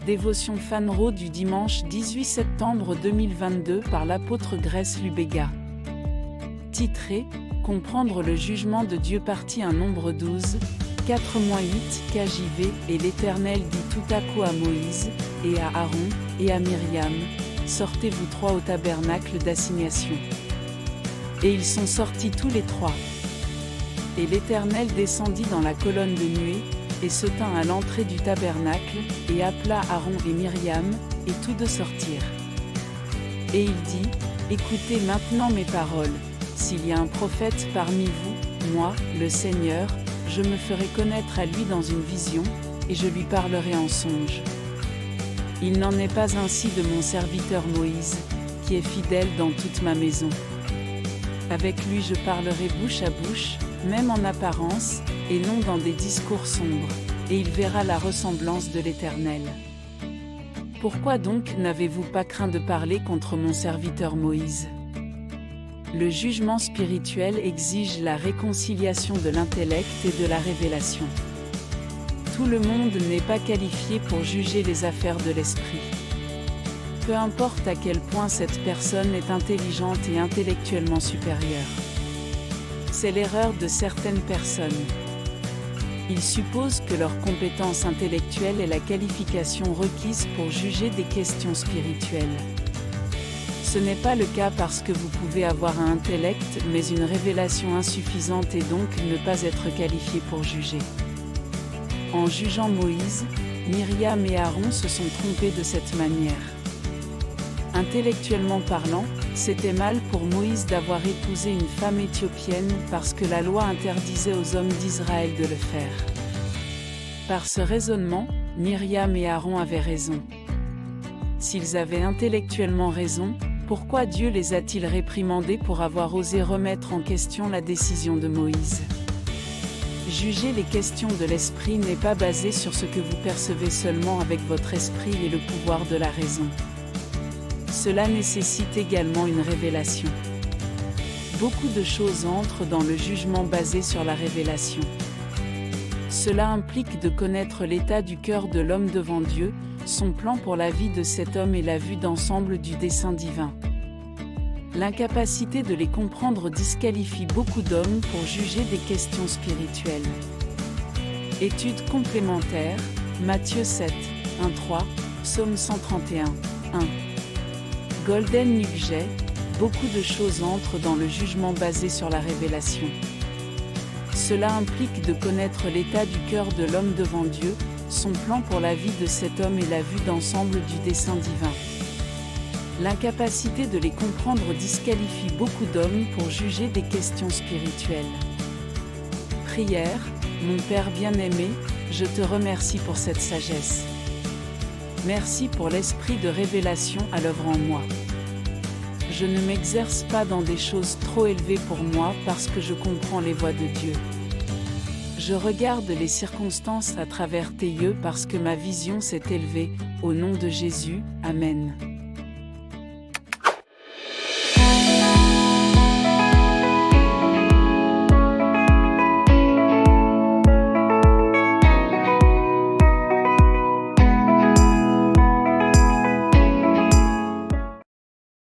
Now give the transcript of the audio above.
Dévotion Fanro du dimanche 18 septembre 2022 par l'apôtre Grace Lubega. Titré « Comprendre le jugement de Dieu » partie 1 Nombre 12, 4-8 KJV. Et l'Éternel dit tout à coup à Moïse, et à Aaron, et à Myriam, « Sortez vous trois au tabernacle d'assignation. » Et ils sont sortis tous les trois. Et l'Éternel descendit dans la colonne de nuée, et se tint à l'entrée du tabernacle, et appela Aaron et Myriam, et tous deux sortirent. Et il dit, « Écoutez maintenant mes paroles, s'il y a un prophète parmi vous, moi, le Seigneur, je me ferai connaître à lui dans une vision, et je lui parlerai en songe. Il n'en est pas ainsi de mon serviteur Moïse, qui est fidèle dans toute ma maison. Avec lui je parlerai bouche à bouche, même en apparence, et non dans des discours sombres, et il verra la ressemblance de l'Éternel. Pourquoi donc n'avez-vous pas craint de parler contre mon serviteur Moïse ? Le jugement spirituel exige la réconciliation de l'intellect et de la révélation. Tout le monde n'est pas qualifié pour juger les affaires de l'esprit. Peu importe à quel point cette personne est intelligente et intellectuellement supérieure. C'est l'erreur de certaines personnes. Ils supposent que leur compétence intellectuelle est la qualification requise pour juger des questions spirituelles. Ce n'est pas le cas parce que vous pouvez avoir un intellect mais une révélation insuffisante et donc ne pas être qualifié pour juger. En jugeant Moïse, Myriam et Aaron se sont trompés de cette manière. Intellectuellement parlant, c'était mal pour Moïse d'avoir épousé une femme éthiopienne parce que la loi interdisait aux hommes d'Israël de le faire. Par ce raisonnement, Myriam et Aaron avaient raison. S'ils avaient intellectuellement raison, pourquoi Dieu les a-t-il réprimandés pour avoir osé remettre en question la décision de Moïse ? Juger les questions de l'esprit n'est pas basé sur ce que vous percevez seulement avec votre esprit et le pouvoir de la raison. Cela nécessite également une révélation. Beaucoup de choses entrent dans le jugement basé sur la révélation. Cela implique de connaître l'état du cœur de l'homme devant Dieu, son plan pour la vie de cet homme et la vue d'ensemble du dessein divin. L'incapacité de les comprendre disqualifie beaucoup d'hommes pour juger des questions spirituelles. Étude complémentaire, Matthieu 7, 1-3, Psaume 131, 1. Golden Nugget, beaucoup de choses entrent dans le jugement basé sur la révélation. Cela implique de connaître l'état du cœur de l'homme devant Dieu, son plan pour la vie de cet homme et la vue d'ensemble du dessein divin. L'incapacité de les comprendre disqualifie beaucoup d'hommes pour juger des questions spirituelles. Prière, mon Père bien-aimé, je te remercie pour cette sagesse. Merci pour l'esprit de révélation à l'œuvre en moi. Je ne m'exerce pas dans des choses trop élevées pour moi parce que je comprends les voies de Dieu. Je regarde les circonstances à travers tes yeux parce que ma vision s'est élevée, au nom de Jésus, Amen.